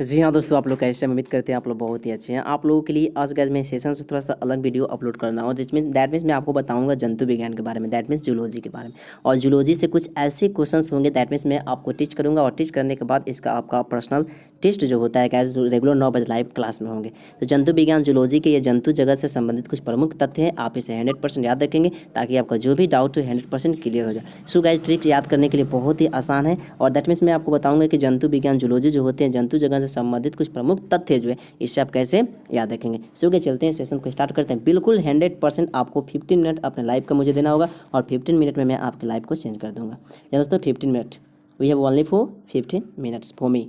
जी हाँ दोस्तों, आप लोग कैसे हैं? उम्मीद करते हैं आप लोग बहुत ही अच्छे हैं। आप लोगों के लिए आज गाइस मैं सेशन से थोड़ा सा अलग वीडियो अपलोड करना और जिसमें दैट मीन्स मैं आपको बताऊंगा जंतु विज्ञान के बारे में, दैट मीन्स जूलॉजी के बारे में। और जूलॉजी से कुछ ऐसे क्वेश्चंस होंगे दैट मीन्स मैं आपको टीच करूंगा और टीच करने के बाद इसका आपका पर्सनल टेस्ट जो होता है गाइस रेगुलर 9 बजे लाइव क्लास में होंगे। तो जंतु विज्ञान जूलॉजी के ये जंतु जगत से संबंधित कुछ प्रमुख तथ्य हैं, आप इसे 100% याद रखेंगे ताकि आपका जो भी डाउट हो 100% क्लियर हो जाए। सो गाइस ट्रिक याद करने के लिए बहुत ही आसान है और दैट मीन्स मैं आपको बताऊंगा कि जंतु विज्ञान जूलॉजी जो होते हैं जंतु जगत से संबंधित कुछ प्रमुख तथ्य जो है इससे आप कैसे याद रखेंगे। सो के चलते हैं सेशन को स्टार्ट करते हैं। बिल्कुल 100% आपको 15 मिनट अपने लाइव का मुझे देना होगा और 15 मिनट में मैं आपके लाइव को चेंज कर दूंगा। या दोस्तों 15 minute we have only for 15 minutes for me.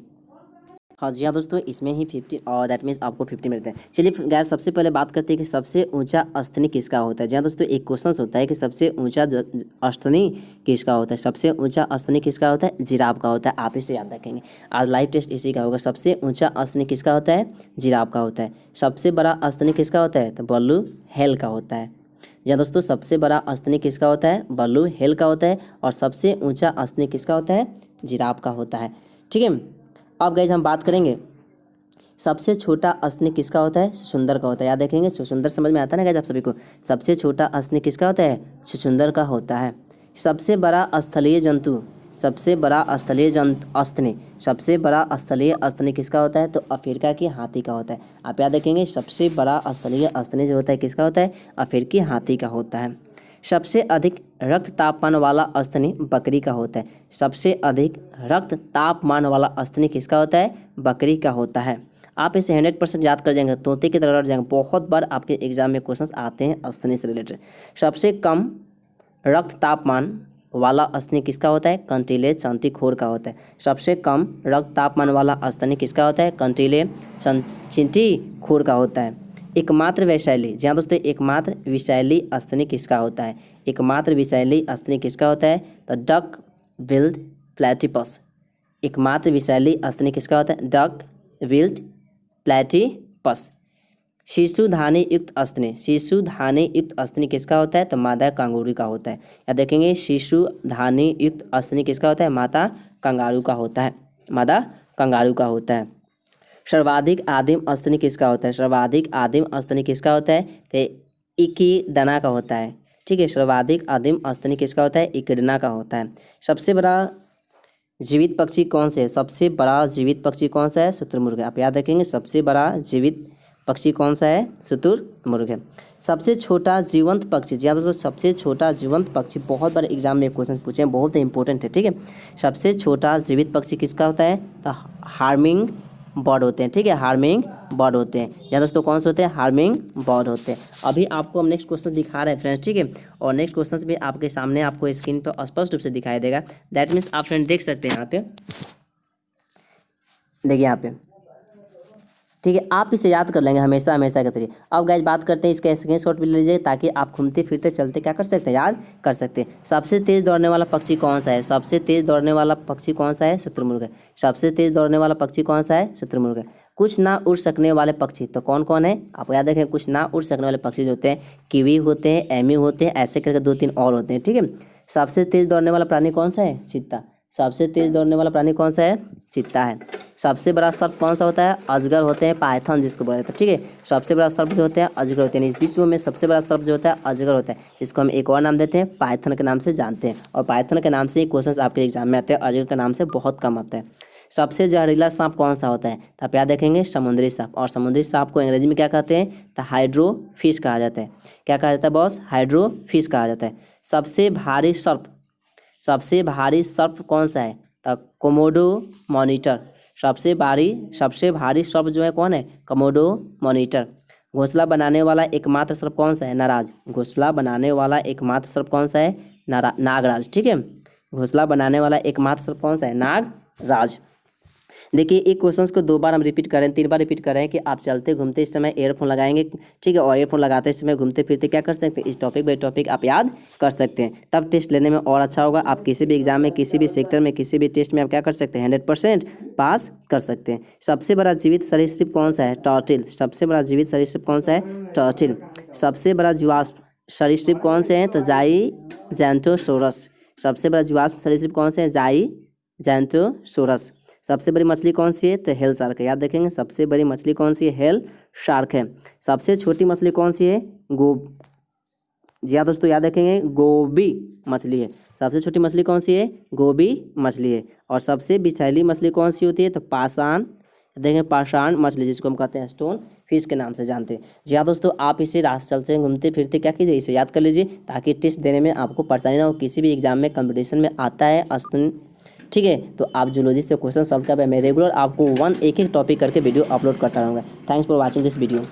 हाँ जी हाँ दोस्तों, इसमें ही 50 और दैट मीन्स आपको 50 मिलते हैं। चलिए गैस सबसे पहले बात करते हैं कि सबसे ऊंचा स्तनी किसका होता है। जी हाँ दोस्तों, एक क्वेश्चन होता है कि सबसे ऊंचा स्तनी किसका होता है। सबसे ऊंचा स्तनी किसका होता है? जिराफ का होता है। आप इसे याद रखेंगे, आज लाइव टेस्ट इसी का होगा। सबसे ऊंचा स्तनी किसका होता है? जिराफ का होता है। सबसे बड़ा स्तनी किसका होता है? तो बल्लू हेल का होता है। जी हाँ दोस्तों, सबसे बड़ा स्तनी किसका होता है? बल्लू हेल का होता है। और सबसे ऊंचा स्तनी किसका होता है? जिराफ का होता है। ठीक है, अब गाइस हम बात करेंगे सबसे छोटा स्तनी किसका होता है? छुछुंदर का होता है। याद रखेंगे, छुछुंदर समझ में आता है ना गाइस आप सभी को। सबसे छोटा स्तनी किसका होता है? छुछुंदर का होता है। सबसे बड़ा स्थलीय जंतु, सबसे बड़ा स्थलीय जंतु स्तनी, सबसे बड़ा स्थलीय स्तनी किसका होता है? तो अफ्रीका की हाथी का होता है। आप याद रखेंगे, सबसे बड़ा स्थलीय स्तनी जो होता है किसका होता है? अफ्रीकी हाथी का होता है। सबसे अधिक रक्त तापमान वाला स्तनी बकरी का होता है। सबसे अधिक रक्त तापमान वाला स्तनी किसका होता है? बकरी का होता है। आप इसे 100% याद कर जाएंगे, तोते की तरह रट जाएंगे। बहुत बार आपके एग्जाम में क्वेश्चंस आते हैं स्तनी से रिलेटेड। सबसे कम रक्त तापमान वाला स्तनी किसका होता है? कंटीले चंटीखोर का होता है। सबसे कम रक्त तापमान वाला स्तनी किसका होता है? कंटीले चंटीखोर का होता है। एकमात्र वैशाली, जी हाँ दोस्तों, एकमात्र विषैली स्तनी किसका होता है? एकमात्र विषैली स्तनी किसका होता है? The duck billed platypus. एकमात्र विषैली स्तनी किसका होता है? Duck billed platypus. शिशुधानी युक्त स्तनी, शिशुधानी युक्त स्तनी किसका होता है? तो मादा कंगारू का होता है। या देखेंगे, शिशुधानी युक्त स्तनी किसका होता है? माता कंगारू का होता है, मादा कंगारू का होता है। सर्वाधिक आदिम स्तनी किसका होता है? सर्वाधिक आदिम स्तनी किसका होता है? तो इकिडना का होता है। ठीक है, सर्वाधिक आदिम स्तनी किसका होता है? इकिडना का होता है। सबसे बड़ा जीवित पक्षी कौन से है? सबसे बड़ा जीवित पक्षी कौन सा है? शुतुरमुर्ग। आप याद रखेंगे, सबसे बड़ा जीवित पक्षी कौन सा है? शुतुरमुर्ग है। सबसे छोटा जीवंत पक्षी, जी हाँ दोस्तों, सबसे छोटा जीवंत पक्षी बहुत बार एग्जाम में क्वेश्चन पूछे हैं, बहुत इंपॉर्टेंट है। ठीक है, सबसे छोटा जीवित पक्षी किसका होता है? तो हार्मिंग बर्ड होते हैं। ठीक है, हार्मिंग बर्ड होते हैं। या दोस्तों कौन से होते हैं? हार्मिंग बर्ड होते हैं। अभी आपको हम नेक्स्ट क्वेश्चन दिखा रहे हैं फ्रेंड्स। ठीक है, और नेक्स्ट क्वेश्चन भी आपके सामने आपको स्क्रीन पर स्पष्ट रूप से दिखाई देगा। दैट मीन्स आप फ्रेंड देख सकते हैं यहाँ पे, देखिए यहाँ पे। ठीक है, आप इसे याद कर लेंगे हमेशा हमेशा के तरीके। अब गाइस बात करते हैं, इसका स्क्रीनशॉट भी ले लीजिए ताकि आप घूमते फिरते चलते क्या कर सकते हैं? याद कर सकते हैं। सबसे तेज दौड़ने वाला पक्षी कौन सा है? सबसे तेज दौड़ने वाला पक्षी कौन सा है? शुतुरमुर्ग है। सबसे तेज दौड़ने वाला पक्षी कौन सा है? शुतुरमुर्ग है। कुछ ना उड़ सकने वाले पक्षी तो कौन कौन है? आपको याद रखें, कुछ ना उड़ सकने वाले पक्षी जो होते हैं कीवी होते हैं, एमी होते हैं, ऐसे करके 2-3 और होते हैं। ठीक है, सबसे तेज दौड़ने वाला प्राणी कौन सा है? चीता। सबसे तेज दौड़ने वाला प्राणी कौन सा है? चीता है। सबसे बड़ा सर्प कौन सा होता है? अजगर होते हैं, पाइथन जिसको बोला जाता है। ठीक है, सबसे बड़ा सर्प जो होता है अजगर होते हैं। इस विश्व में सबसे बड़ा सर्प जो होता है अजगर होता है। इसको हम एक और नाम देते हैं, पाइथन के नाम से जानते हैं। और पाइथन के नाम से ही क्वेश्चन आपके एग्जाम में आते हैं, अजगर के नाम से बहुत कम आता है। सबसे जहरीला सांप कौन सा होता है? तो आप याद रखेंगे, समुद्री सांप। और समुद्री सांप को अंग्रेजी में क्या कहते हैं? तो हाइड्रोफिश कहा जाता है। क्या कहा जाता है बॉस? हाइड्रोफिश कहा जाता है। सबसे भारी सर्प, सबसे भारी सर्प कौन सा है? तो कोमोडो मॉनिटर। सबसे भारी सर्प जो है कौन है? Komodo monitor. घोंसला बनाने वाला एकमात्र सर्प कौन सा है? नाराज। घोंसला बनाने वाला एकमात्र सर्प कौन सा है? नागराज। ठीक है, घोंसला बनाने वाला एकमात्र सर्प कौन सा है? नागराज। देखिए, एक क्वेश्चंस को 2 बार हम रिपीट करें, 3 बार रिपीट करें कि आप चलते घूमते इस समय ईयरफोन लगाएंगे। ठीक है, और ईयरफोन लगाते समय घूमते फिरते क्या कर सकते हैं? इस टॉपिक बाई टॉपिक आप याद कर सकते हैं, तब टेस्ट लेने में और अच्छा होगा। आप किसी भी एग्जाम में, किसी भी सेक्टर में, किसी भी टेस्ट में आप क्या कर सकते हैं? 100% पास कर सकते हैं। सबसे बड़ा जीवित सरीसृप कौन सा है? टर्टिल। सबसे बड़ा जीवित सरीसृप कौन सा है? टर्टिल। सबसे बड़ा जीवाश्म सरीसृप कौन से हैं? तो जाइजेंटोसोरस। सबसे बड़ा जीवाश्म सरीसृप कौन से हैं? जाइजेंटोसोरस। सबसे बड़ी मछली कौन सी है? तो हेल शार्क है। याद रखेंगे, सबसे बड़ी मछली कौन सी है? हेल शार्क है। सबसे छोटी मछली कौन सी है? जी हाँ दोस्तों, याद रखेंगे, गोबी मछली है। सबसे छोटी मछली कौन सी है? गोबी मछली है। और सबसे विषैली मछली कौन सी होती है? तो पाषाण, देखेंगे पाषाण मछली, जिसको हम कहते हैं स्टोन फिश के नाम से जानते हैं। जी हाँ दोस्तों, आप इसे रास्ते चलते घूमते फिरते क्या कीजिए, इसे याद कर लीजिए, ताकि टेस्ट देने में आपको परेशानी ना हो। किसी भी एग्जाम में कंपटीशन में आता है स्तन, ठीक है, तो आप जूलॉजी से क्वेश्चन सॉल्व कर पाए। मैं रेगुलर आपको एक एक टॉपिक करके वीडियो अपलोड करता रहूँगा। Thanks for watching this video.